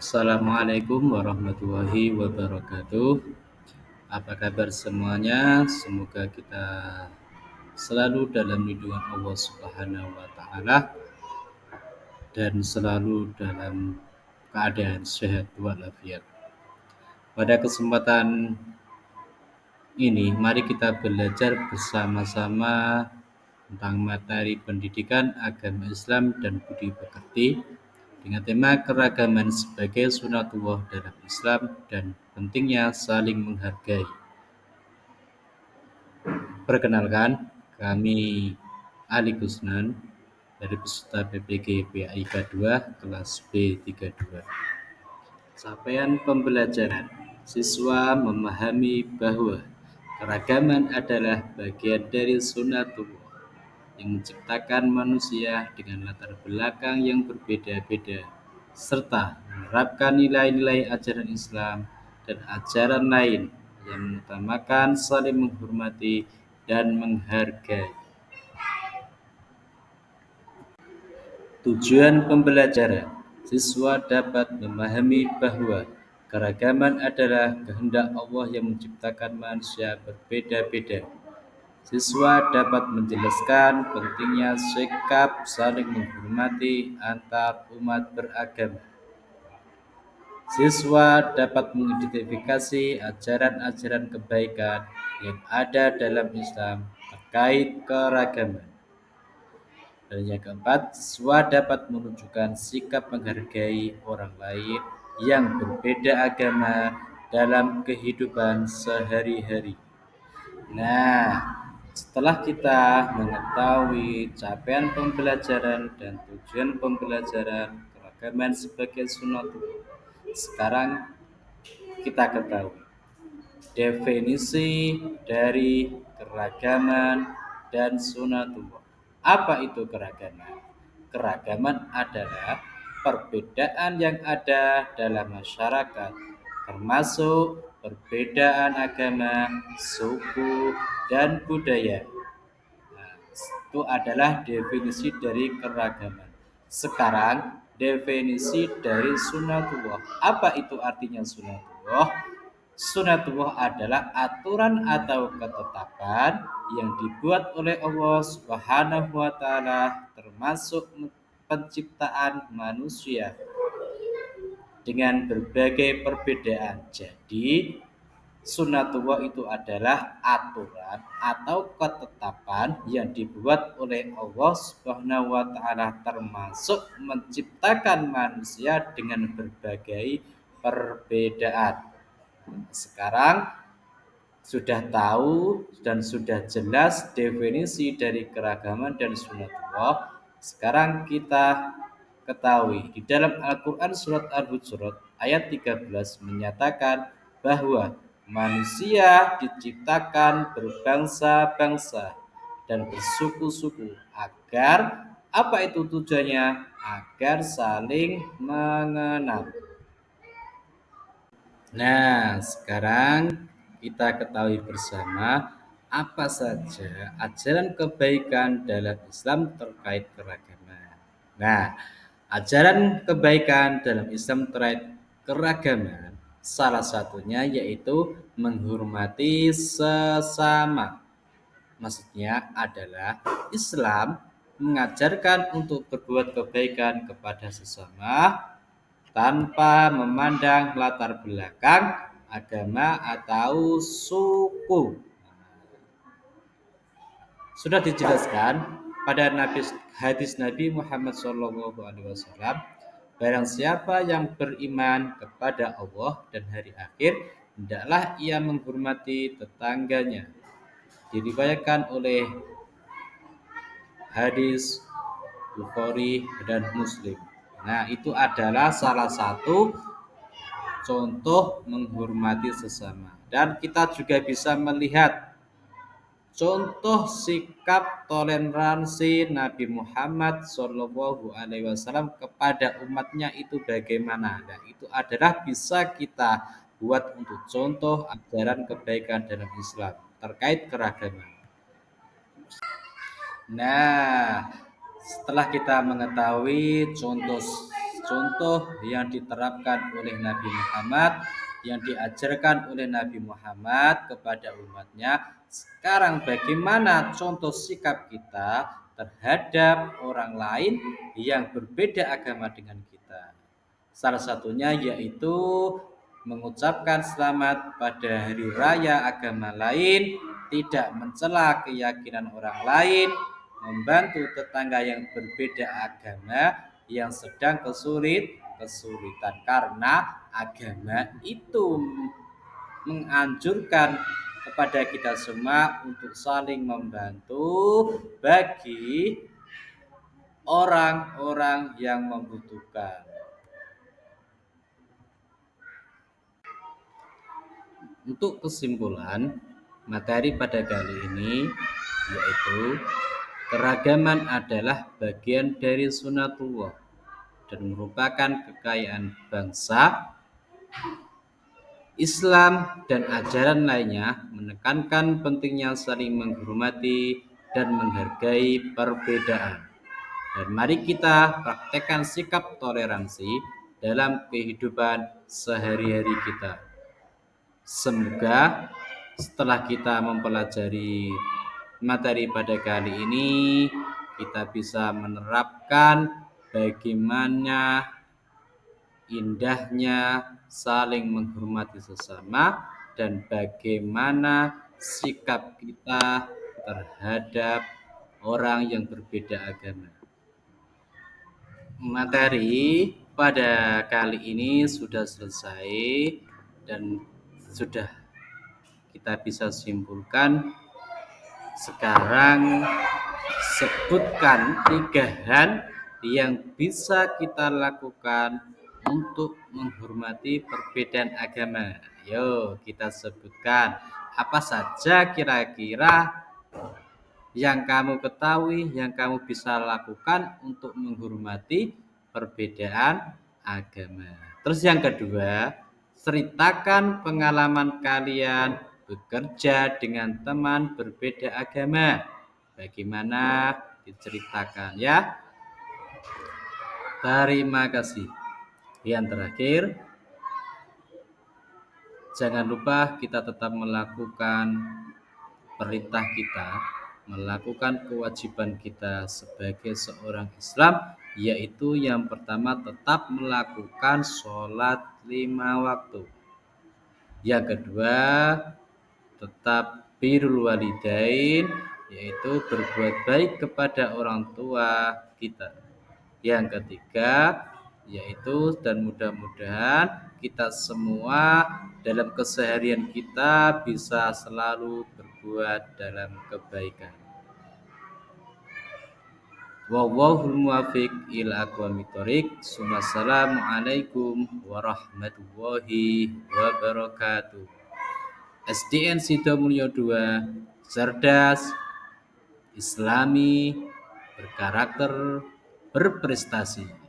Assalamualaikum warahmatullahi wabarakatuh. Apa kabar semuanya? Semoga kita selalu dalam lindungan Allah Subhanahu wa taala dan selalu dalam keadaan sehat walafiat. Pada kesempatan ini mari kita belajar bersama-sama tentang materi pendidikan agama Islam dan budi pekerti dengan tema keragaman sebagai sunatullah dalam Islam dan pentingnya saling menghargai. Perkenalkan, kami Ali Gusnan dari peserta PPG PAIK 2 kelas B32. Capaian pembelajaran. Siswa memahami bahwa keragaman adalah bagian dari sunatullah yang menciptakan manusia dengan latar belakang yang berbeda-beda, serta menerapkan nilai-nilai ajaran Islam dan ajaran lain yang mengutamakan saling menghormati dan menghargai. Tujuan pembelajaran. Siswa dapat memahami bahwa keragaman adalah kehendak Allah yang menciptakan manusia berbeda-beda. Siswa dapat menjelaskan pentingnya sikap saling menghormati antar umat beragama. Siswa dapat mengidentifikasi ajaran-ajaran kebaikan yang ada dalam Islam terkait keragaman. Dan yang keempat, siswa dapat menunjukkan sikap menghargai orang lain yang berbeda agama dalam kehidupan sehari-hari. Nah, setelah kita mengetahui capaian pembelajaran dan tujuan pembelajaran keragaman sebagai sunatullah, sekarang kita ketahui definisi dari keragaman dan sunatullah. Apa itu keragaman? Keragaman adalah perbedaan yang ada dalam masyarakat, termasuk perbedaan agama, suku, dan budaya. Nah, itu adalah definisi dari keragaman. Sekarang, definisi dari sunatullah. Apa itu artinya sunatullah? Sunatullah adalah aturan atau ketetapan yang dibuat oleh Allah Subhanahu wa taala termasuk penciptaan manusia dengan berbagai perbedaan. Jadi, sunatullah itu adalah aturan atau ketetapan yang dibuat oleh Allah Subhanahu wa taala termasuk menciptakan manusia dengan berbagai perbedaan. Sekarang sudah tahu dan sudah jelas definisi dari keragaman dan sunatullah. Sekarang kita ketahui di dalam Al-Quran surat Al-Hujurat ayat 13 menyatakan bahwa manusia diciptakan berbangsa-bangsa dan bersuku-suku agar apa itu tujuannya? Agar saling mengenal. Nah, sekarang kita ketahui bersama apa saja ajaran kebaikan dalam Islam terkait keragaman. Nah, ajaran kebaikan dalam Islam terkait keragaman salah satunya yaitu menghormati sesama. Maksudnya adalah Islam mengajarkan untuk berbuat kebaikan kepada sesama tanpa memandang latar belakang, agama, atau suku. Sudah dijelaskan pada hadis Nabi Muhammad SAW, barang siapa yang beriman kepada Allah dan hari akhir, hendaklah ia menghormati tetangganya. Diriwayatkan oleh hadis Bukhari dan Muslim. Nah, itu adalah salah satu contoh menghormati sesama. Dan kita juga bisa melihat contoh sikap toleransi Nabi Muhammad SAW kepada umatnya itu bagaimana. Nah, itu adalah bisa kita buat untuk contoh ajaran kebaikan dalam Islam terkait keragaman. Nah, setelah kita mengetahui contoh yang diterapkan oleh Nabi Muhammad, yang diajarkan oleh Nabi Muhammad kepada umatnya. Sekarang bagaimana contoh sikap kita terhadap orang lain yang berbeda agama dengan kita? Salah satunya yaitu mengucapkan selamat pada hari raya agama lain, tidak mencela keyakinan orang lain, membantu tetangga yang berbeda agama yang sedang kesulitan, karena agama itu menganjurkan kepada kita semua untuk saling membantu bagi orang-orang yang membutuhkan. Untuk kesimpulan, materi pada kali ini yaitu keragaman adalah bagian dari sunatullah dan merupakan kekayaan bangsa. Islam dan ajaran lainnya menekankan pentingnya saling menghormati dan menghargai perbedaan. Dan mari kita praktekkan sikap toleransi dalam kehidupan sehari-hari kita. Semoga setelah kita mempelajari materi pada kali ini, kita bisa menerapkan bagaimana indahnya saling menghormati sesama dan bagaimana sikap kita terhadap orang yang berbeda agama. Materi pada kali ini sudah selesai dan sudah kita bisa simpulkan. Sekarang sebutkan 3 hal yang bisa kita lakukan untuk menghormati perbedaan agama. Yo, kita sebutkan apa saja kira-kira yang kamu ketahui, yang kamu bisa lakukan untuk menghormati perbedaan agama. Terus yang kedua, ceritakan pengalaman kalian bekerja dengan teman berbeda agama. Bagaimana diceritakan ya? Terima kasih. Yang terakhir, jangan lupa kita tetap melakukan perintah kita, melakukan kewajiban kita sebagai seorang Islam, yaitu yang pertama tetap melakukan sholat 5 waktu. Yang kedua, tetap birrul walidain, yaitu berbuat baik kepada orang tua kita. Yang ketiga, yaitu dan mudah-mudahan kita semua dalam keseharian kita bisa selalu berbuat dalam kebaikan. Wallahul muwaffiq ila aqwamit thoriq. Wassalamualaikum warahmatullahi wabarakatuh. SDN Sidomulyo 2, cerdas, islami, berkarakter, berprestasi.